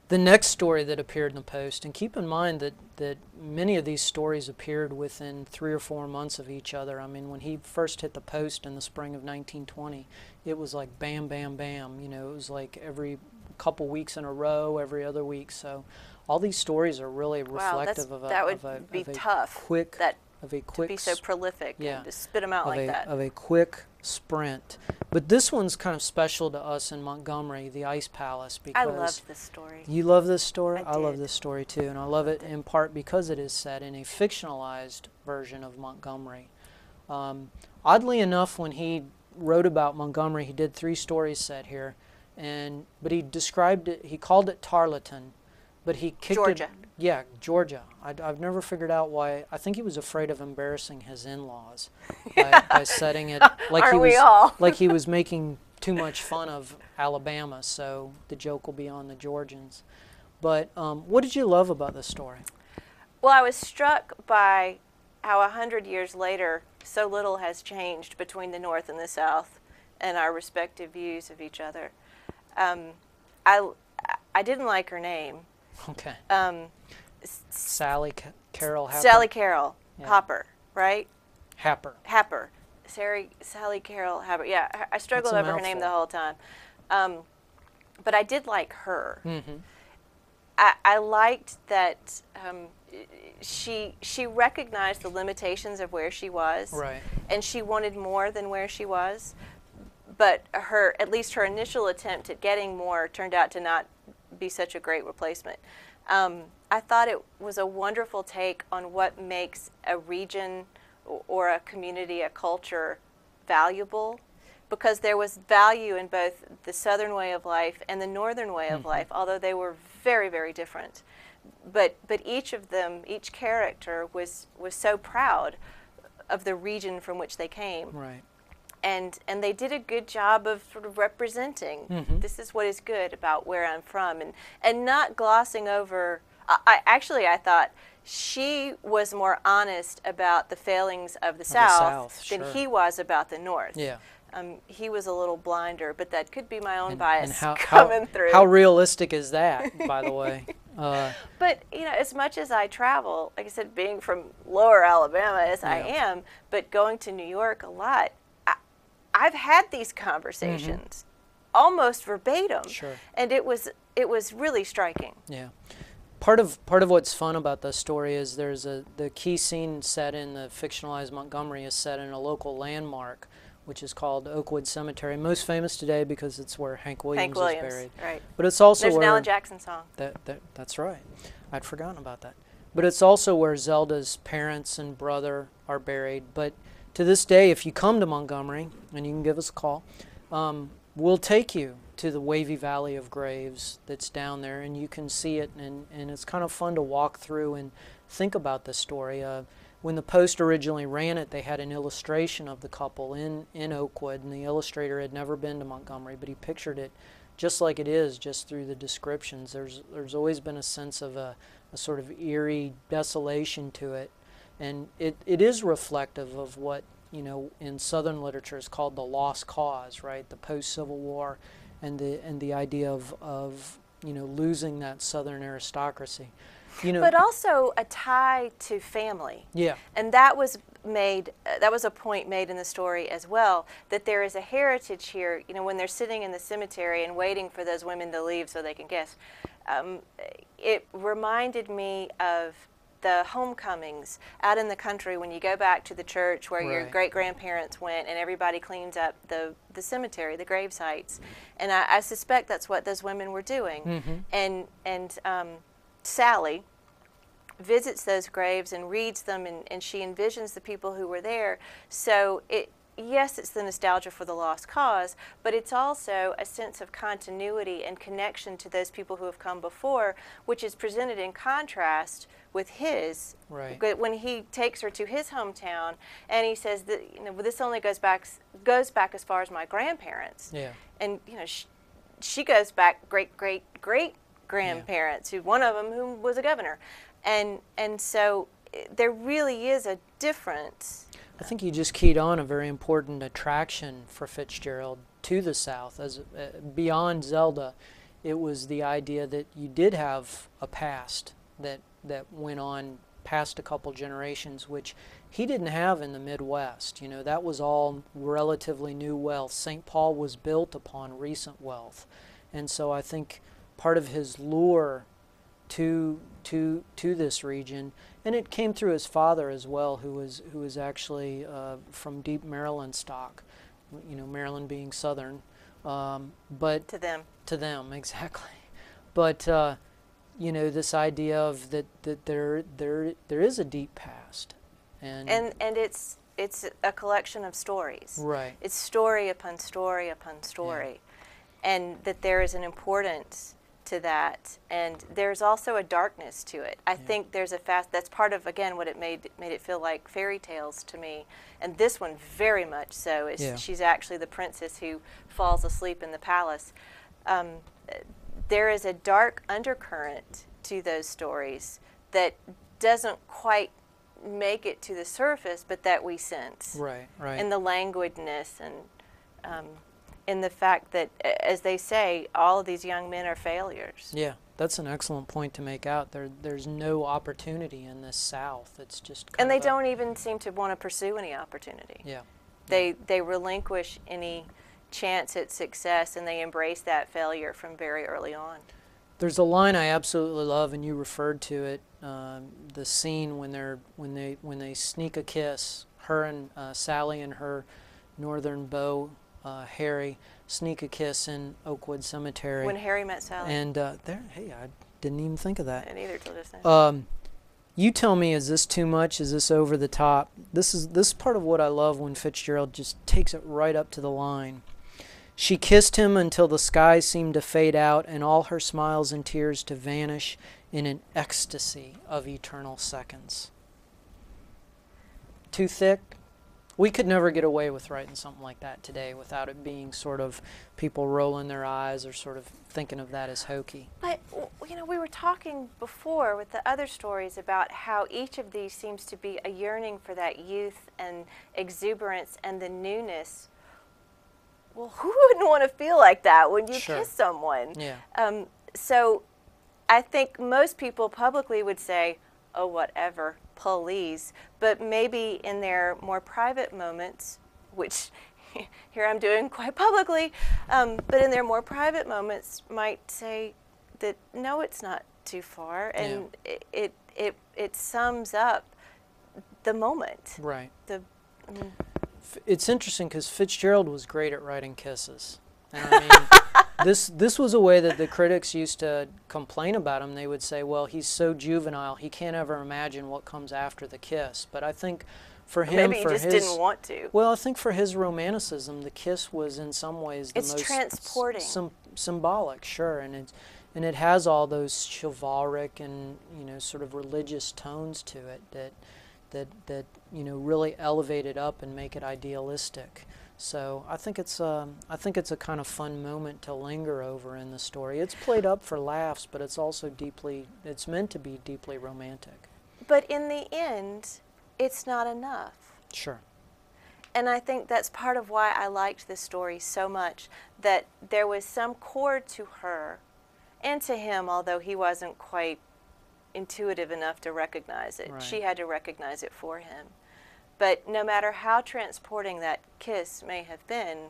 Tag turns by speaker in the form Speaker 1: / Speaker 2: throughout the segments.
Speaker 1: The next story that appeared in the Post, and keep in mind that many of these stories appeared within 3 or 4 months of each other. I mean, when he first hit the Post in the spring of 1920, it was like bam, bam, bam. You know, it was like every couple weeks in a row, every other week. So all these stories are really reflective of a quick
Speaker 2: to be so prolific, and to spit them out like that.
Speaker 1: Of a quick sprint. But this one's kind of special to us in Montgomery, the Ice Palace, because
Speaker 2: I loved this story.
Speaker 1: You love this story?
Speaker 2: I
Speaker 1: love this story too, and I love it in part because it is set in a fictionalized version of Montgomery. Oddly enough, when he wrote about Montgomery, he did 3 stories set here, but he described it, he called it Tarleton, but he kicked
Speaker 2: Georgia.
Speaker 1: it. Yeah, Georgia. I've never figured out why. I think he was afraid of embarrassing his in-laws by setting it like he was making too much fun of Alabama, so the joke will be on the Georgians. But what did you love about this story?
Speaker 2: Well, I was struck by how 100 years later, so little has changed between the North and the South and our respective views of each other. I didn't like her name.
Speaker 1: Okay. Sally Carol Happer.
Speaker 2: Sally Carol Hopper, right?
Speaker 1: Happer.
Speaker 2: Sally Carol Happer. Yeah, I struggled over her name the whole time. But I did like her.
Speaker 1: Mm-hmm.
Speaker 2: I liked that she recognized the limitations of where she was.
Speaker 1: Right.
Speaker 2: And she wanted more than where she was. But at least her initial attempt at getting more turned out to not be such a great replacement. I thought it was a wonderful take on what makes a region or a community, a culture, valuable, because there was value in both the southern way of life and the northern way of life, although they were very, very different. But each of them, each character was so proud of the region from which they came.
Speaker 1: Right.
Speaker 2: And they did a good job of sort of representing this is what is good about where I'm from, and not glossing over. I thought she was more honest about the failings of the South than he was about the North.
Speaker 1: Yeah.
Speaker 2: He was a little blinder, but that could be my own bias coming through.
Speaker 1: How realistic is that, by the way?
Speaker 2: But, you know, as much as I travel, like I said, being from lower Alabama as I am, but going to New York a lot, I've had these conversations almost verbatim, and it was really striking.
Speaker 1: Yeah, part of what's fun about this story is the key scene set in the fictionalized Montgomery is set in a local landmark, which is called Oakwood Cemetery, most famous today because it's where Hank Williams is buried.
Speaker 2: Right.
Speaker 1: But it's also
Speaker 2: there's
Speaker 1: where
Speaker 2: an Alan Jackson song.
Speaker 1: That's right. I'd forgotten about that. But it's also where Zelda's parents and brother are buried. But to this day, if you come to Montgomery, and you can give us a call, we'll take you to the wavy valley of graves that's down there, and you can see it, and it's kind of fun to walk through and think about this story. When the Post originally ran it, they had an illustration of the couple in Oakwood, and the illustrator had never been to Montgomery, but he pictured it just like it is, just through the descriptions. There's always been a sense of a sort of eerie desolation to it. And it is reflective of what, you know, in Southern literature is called the lost cause, right? The post-Civil War, and the idea of you know, losing that Southern aristocracy. You know,
Speaker 2: but also a tie to family.
Speaker 1: Yeah.
Speaker 2: And that was made. That was a point made in the story as well, that there is a heritage here. You know, when they're sitting in the cemetery and waiting for those women to leave so they can guess, it reminded me of the homecomings out in the country when you go back to the church where your great-grandparents went, and everybody cleans up the cemetery, the grave sites. And I suspect that's what those women were doing. And Sally visits those graves and reads them, and she envisions the people who were there. So yes, it's the nostalgia for the lost cause, but it's also a sense of continuity and connection to those people who have come before, which is presented in contrast with his.
Speaker 1: Right.
Speaker 2: When he takes her to his hometown, and he says that, you know, this only goes back as far as my grandparents.
Speaker 1: Yeah.
Speaker 2: And, you know, she goes back great grandparents, who one of them who was a governor, and so there really is a difference.
Speaker 1: I think you just keyed on a very important attraction for Fitzgerald to the South, as beyond Zelda, it was the idea that you did have a past that went on past a couple generations, which he didn't have in the Midwest. You know, that was all relatively new wealth. St. Paul was built upon recent wealth, and so I think part of his lure to this region, and it came through his father as well, who was actually from deep Maryland stock. You know, Maryland being southern, but to them exactly. But you know, this idea of that there is a deep past, and
Speaker 2: it's a collection of stories.
Speaker 1: Right.
Speaker 2: It's story upon story upon story, and that there is an importance to that, and there's also a darkness to it. I think there's a that's part of, again, what it made it feel like fairy tales to me, and this one very much so. She's actually the princess who falls asleep in the palace. There is a dark undercurrent to those stories that doesn't quite make it to the surface, but that we sense.
Speaker 1: Right.
Speaker 2: In the languidness and in the fact that, as they say, all of these young men are failures. Yeah,
Speaker 1: that's an excellent point to make out. There's no opportunity in this South. It's just
Speaker 2: and they don't even seem to want to pursue any opportunity.
Speaker 1: Yeah.
Speaker 2: They relinquish any chance at success, and they embrace that failure from very early on.
Speaker 1: There's a line I absolutely love, and you referred to it. The scene when they sneak a kiss, her and Sally and her northern beau, Harry, sneak a kiss in Oakwood Cemetery.
Speaker 2: When Harry met Sally.
Speaker 1: And hey, I didn't even think of that.
Speaker 2: And neither till just now.
Speaker 1: You tell me, is this too much? Is this over the top? This is part of what I love when Fitzgerald just takes it right up to the line. She kissed him until the sky seemed to fade out and all her smiles and tears to vanish in an ecstasy of eternal seconds. Too thick? We could never get away with writing something like that today without it being sort of people rolling their eyes or sort of thinking of that as hokey.
Speaker 2: But, you know, we were talking before with the other stories about how each of these seems to be a yearning for that youth and exuberance and the newness. Well, who wouldn't want to feel like that when you kiss someone?
Speaker 1: Yeah.
Speaker 2: So I think most people publicly would say, oh, whatever, please. But maybe in their more private moments, which here I'm doing quite publicly, but in their more private moments might say that, no, it's not too far. And it sums up the moment.
Speaker 1: Right. It's interesting because Fitzgerald was great at writing kisses. And I mean, this was a way that the critics used to complain about him. They would say, well, he's so juvenile, he can't ever imagine what comes after the kiss. But I think for him,
Speaker 2: maybe he just didn't want to.
Speaker 1: Well, I think for his romanticism, the kiss was in some ways the most
Speaker 2: transporting,
Speaker 1: symbolic, sure, and it has all those chivalric and sort of religious tones to it that really elevate it up and make it idealistic. So I think it's a kind of fun moment to linger over in the story. It's played up for laughs, but it's also it's meant to be deeply romantic.
Speaker 2: But in the end, it's not enough.
Speaker 1: Sure.
Speaker 2: And I think that's part of why I liked this story so much, that there was some chord to her and to him, although he wasn't quite intuitive enough to recognize it.
Speaker 1: Right.
Speaker 2: She had to recognize it for him. But no matter how transporting that kiss may have been,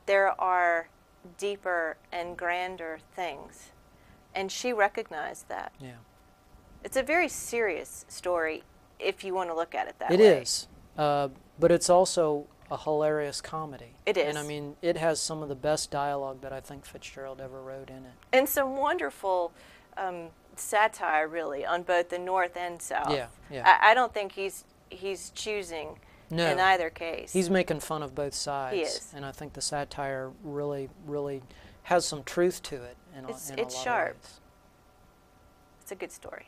Speaker 2: there are deeper and grander things. And she recognized that.
Speaker 1: Yeah.
Speaker 2: It's a very serious story if you want to look at it that way.
Speaker 1: It is. But it's also a hilarious comedy.
Speaker 2: It is.
Speaker 1: And I mean, it has some of the best dialogue that I think Fitzgerald ever wrote in it.
Speaker 2: And some wonderful satire, really, on both the North and South.
Speaker 1: Yeah, yeah.
Speaker 2: I don't think he's choosing in either case.
Speaker 1: He's making fun of both sides.
Speaker 2: He is.
Speaker 1: And I think the satire really has some truth to it in a lot
Speaker 2: it's sharp.
Speaker 1: of ways.
Speaker 2: It's a good story.